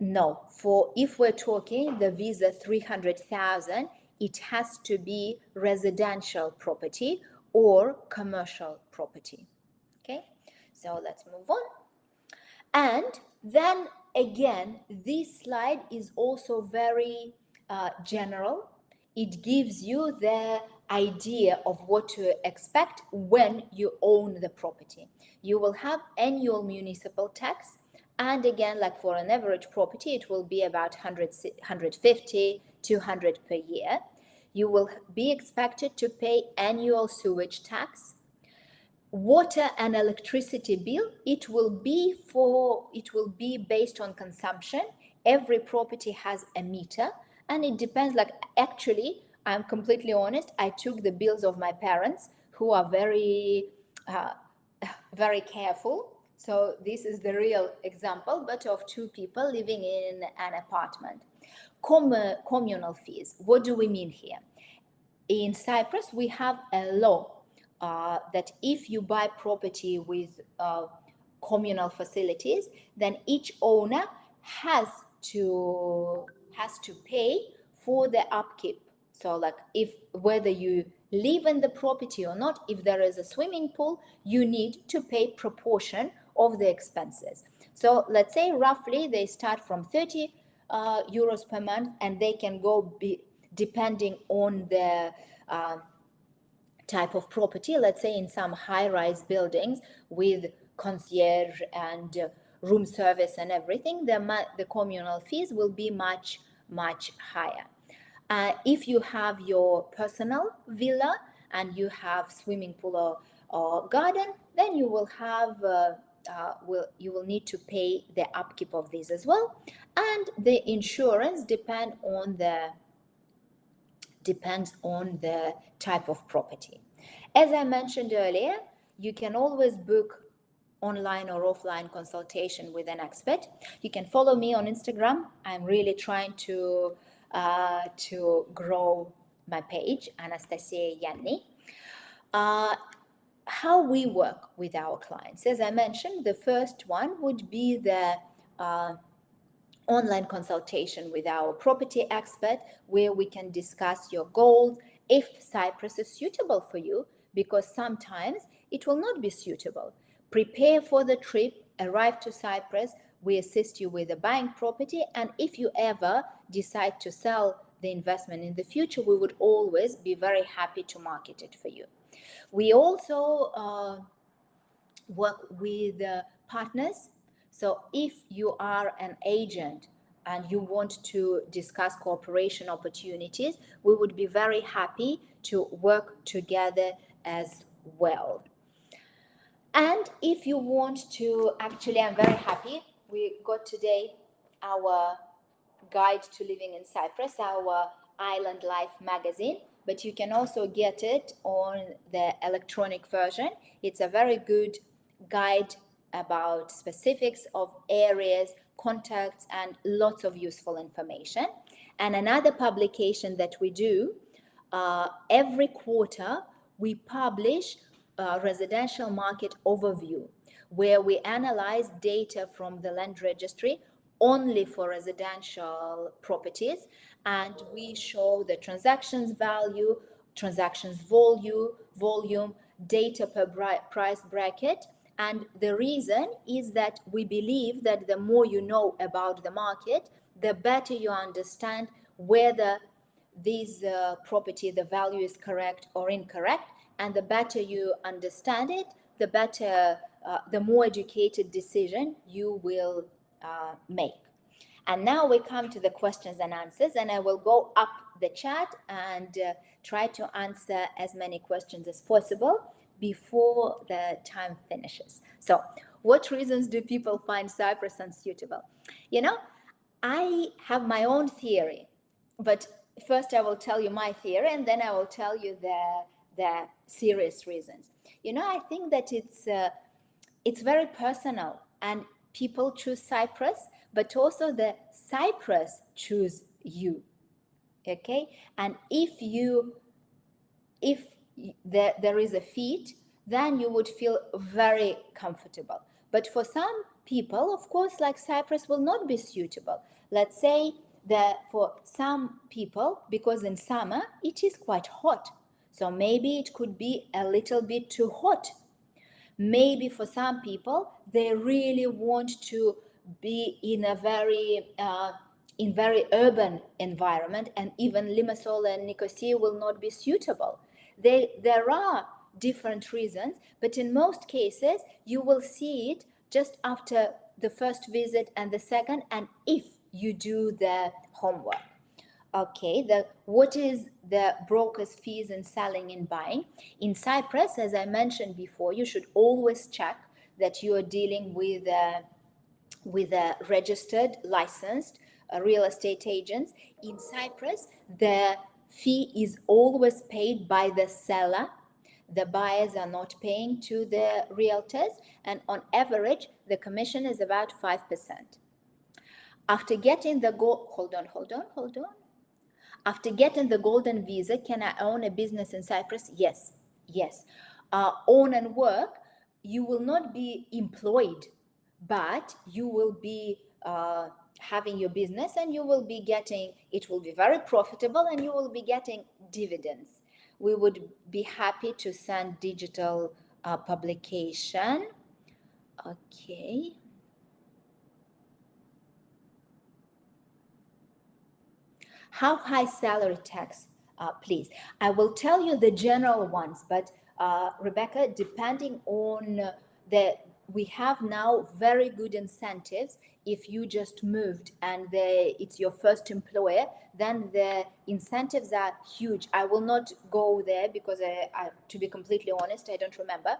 No, for if we're talking the visa 300,000, it has to be residential property or commercial property. Okay, so let's move on. And then again, this slide is also very general. It gives you the idea of what to expect when you own the property. You will have annual municipal tax. And again, like for an average property, it will be about 150, 200 per year. You will be expected to pay annual sewage tax. Water and electricity bill, it will be based on consumption. Every property has a meter, and it depends. Like, actually, I'm completely honest, I took the bills of my parents, who are very careful. So this is the real example, but of 2 people living in an apartment. Communal fees, what do we mean here? In Cyprus, we have a law that if you buy property with communal facilities, then each owner has to pay for the upkeep. So like, whether you live in the property or not, if there is a swimming pool, you need to pay proportion of the expenses. So let's say roughly they start from 30 euros per month, and they can go depending on the type of property. Let's say in some high-rise buildings with concierge and room service and everything, the communal fees will be much higher. If you have your personal villa and you have swimming pool garden, then you will have you will need to pay the upkeep of these as well, and the insurance depends on the type of property. As I mentioned earlier, you can always book online or offline consultation with an expert. You can follow me on Instagram. I'm really trying to grow my page, Anastasia Yianni. How we work with our clients. As I mentioned, the first one would be the online consultation with our property expert, where we can discuss your goals, if Cyprus is suitable for you, because sometimes it will not be suitable. Prepare for the trip, arrive to Cyprus, we assist you with the buying property, and if you ever decide to sell the investment in the future, we would always be very happy to market it for you. We also work with partners. So if you are an agent and you want to discuss cooperation opportunities, we would be very happy to work together as well. And if you want to, actually, I'm very happy. We got today our guide to living in Cyprus, our Island Life magazine, but you can also get it on the electronic version. It's a very good guide about specifics of areas, contacts, and lots of useful information. And another publication that we do, every quarter, we publish a residential market overview, where we analyze data from the land registry only for residential properties, and we show the transactions value, transactions volume, data per price bracket. And the reason is that we believe that the more you know about the market, the better you understand whether this property, the value is correct or incorrect, and the better you understand it, the better, the more educated decision you will make. And now we come to the questions and answers, and I will go up the chat and try to answer as many questions as possible before the time finishes. So, what reasons do people find Cyprus unsuitable? You know, I have my own theory, but first I will tell you my theory, and then I will tell you the serious reasons. You know, I think that it's very personal, and people choose Cyprus, but also the Cyprus choose you. Okay, and if there is a fit, then you would feel very comfortable. But for some people, of course, like Cyprus will not be suitable. Let's say that for some people, because in summer it is quite hot, so maybe it could be a little bit too hot. Maybe for some people, they really want to be in a very urban environment, and even Limassol and Nicosia will not be suitable. There are different reasons, but in most cases, you will see it just after the first visit and the second, and if you do the homework. Okay, what is the broker's fees in selling and buying? In Cyprus, as I mentioned before, you should always check that you are dealing with a registered, licensed real estate agents. In Cyprus, the fee is always paid by the seller. The buyers are not paying to the realtors, and on average, the commission is about 5%. After getting the hold on. After getting the golden visa, can I own a business in Cyprus? Yes. Own and work, you will not be employed, but you will be having your business, and you will be getting, it will be very profitable, and you will be getting dividends. We would be happy to send digital publication. Okay. How high salary tax, please? I will tell you the general ones, but Rebecca, depending on we have now very good incentives. If you just moved and it's your first employer, then the incentives are huge. I will not go there because to be completely honest, I don't remember.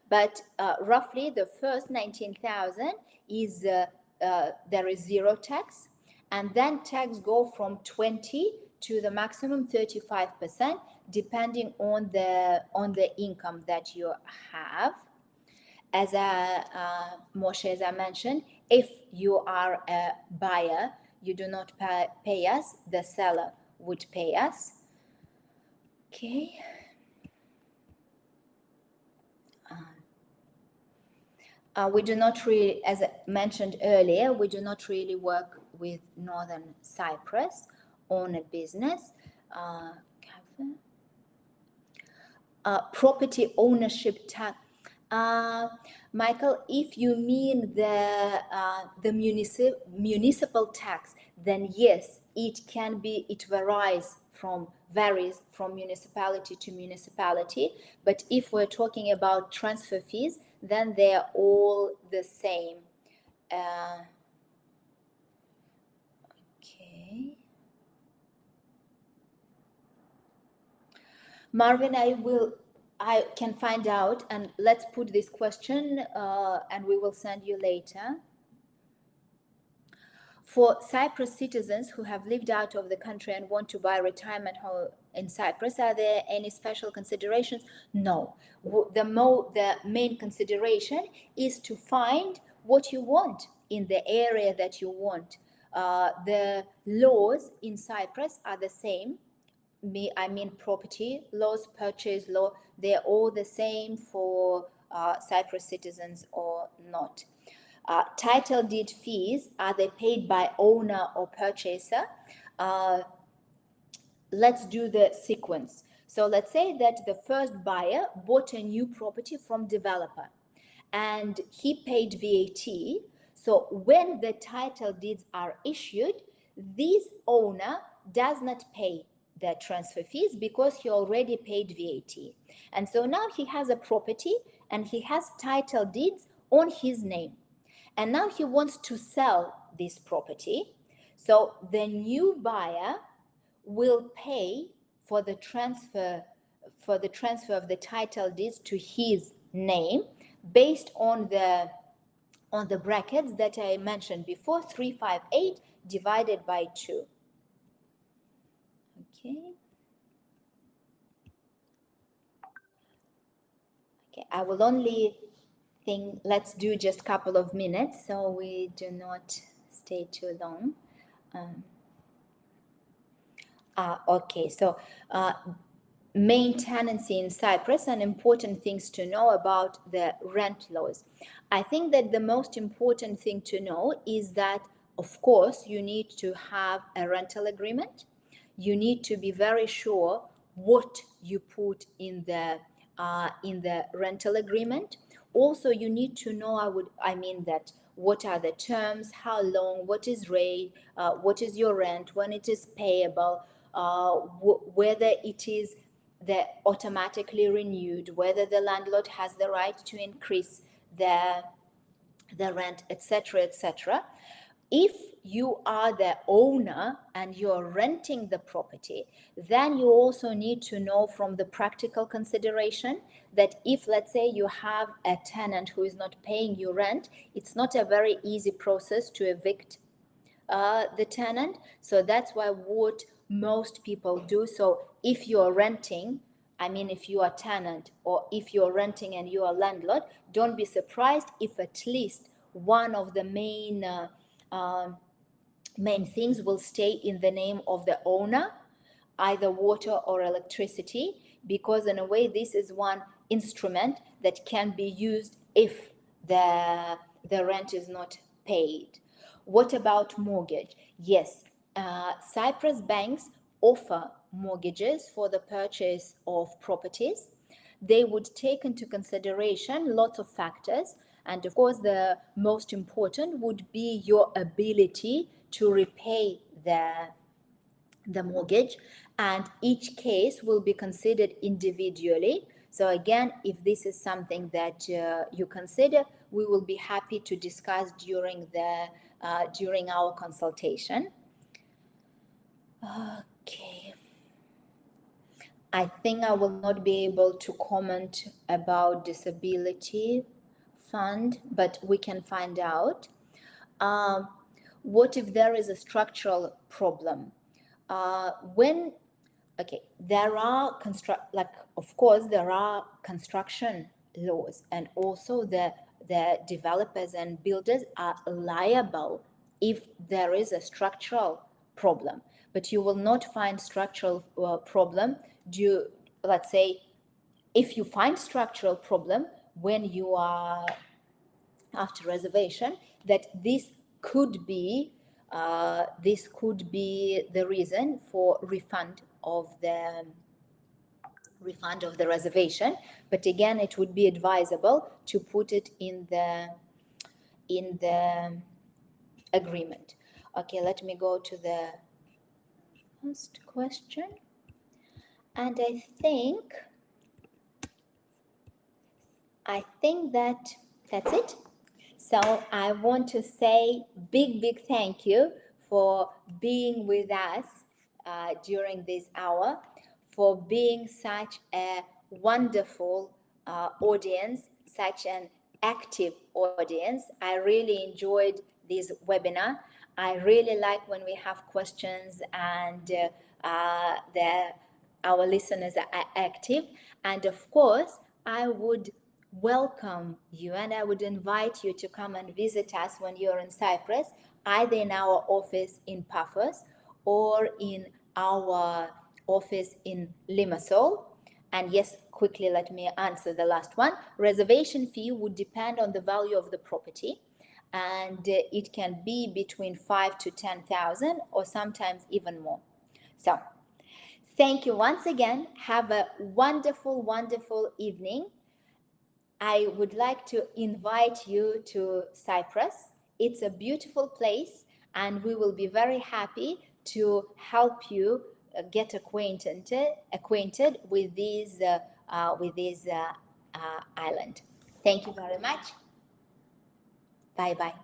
But roughly the first 19,000 is there is zero tax, and then tax go from 20 to the maximum 35%, depending on the income that you have. As Moshe, as I mentioned, if you are a buyer, you do not pay us, the seller would pay us. Okay. We do not really, as I mentioned earlier, we do not really work with Northern Cyprus on a business. Property ownership tax. Michael, if you mean the municipal tax, then yes, it varies from municipality to municipality. But if we're talking about transfer fees, then they are all the same. Okay. Marvin, I can find out, and let's put this question and we will send you later. For Cyprus citizens who have lived out of the country and want to buy a retirement home in Cyprus, are there any special considerations? No. The main consideration is to find what you want in the area that you want. The laws in Cyprus are the same. I mean property laws, purchase law, they're all the same for Cyprus citizens or not. Title deed fees, are they paid by owner or purchaser? Let's do the sequence. So let's say that the first buyer bought a new property from developer and he paid VAT. So when the title deeds are issued, this owner does not pay the transfer fees because he already paid VAT. And so now he has a property and he has title deeds on his name. And now he wants to sell this property. So the new buyer will pay for the transfer of the title deeds to his name based on the brackets that I mentioned before, 358 divided by 2. Okay, I will only think, let's do just a couple of minutes so we do not stay too long. Okay, so main tenancy in Cyprus and important things to know about the rent laws. I think that the most important thing to know is that, of course, you need to have a rental agreement. You need to be very sure what you put in the rental agreement. Also, you need to know, what are the terms, how long, what is rate, what is your rent, when it is payable, whether it is automatically renewed, whether the landlord has the right to increase the rent, etc., etc. If you are the owner and you're renting the property, then you also need to know from the practical consideration that if, let's say, you have a tenant who is not paying you rent, it's not a very easy process to evict the tenant. So that's why what most people do. So if you're renting, if you are tenant or if you're renting and you are landlord, don't be surprised if at least one of the main things will stay in the name of the owner, either water or electricity, because in a way this is one instrument that can be used if the rent is not paid. What about mortgage? Yes, Cyprus banks offer mortgages for the purchase of properties. They would take into consideration lots of factors, and of course the most important would be your ability to repay the mortgage, and each case will be considered individually. So again, if this is something that you consider, we will be happy to discuss during our consultation. Okay. I think I will not be able to comment about disability fund, but we can find out. What if there is a structural problem? There are of course there are construction laws, and also the developers and builders are liable if there is a structural problem. But you will not find structural problem let's say, if you find structural problem when you are after reservation, that this could be the reason for refund of the reservation. But again, it would be advisable to put it in the agreement. Okay, let me go to the first question, and I think that's it. So I want to say big thank you for being with us during this hour, for being such a wonderful audience, such an active audience. I really enjoyed this webinar. I really like when we have questions and our listeners are active. And of course, I would welcome you and I would invite you to come and visit us when you're in Cyprus, either in our office in Paphos or in our office in Limassol. And yes, quickly let me answer the last one. Reservation fee would depend on the value of the property, and it can be between 5 to 10,000 or sometimes even more. So thank you once again. Have a wonderful evening. I would like to invite you to Cyprus. It's a beautiful place, and we will be very happy to help you get acquainted with this island. Thank you very much. Bye bye.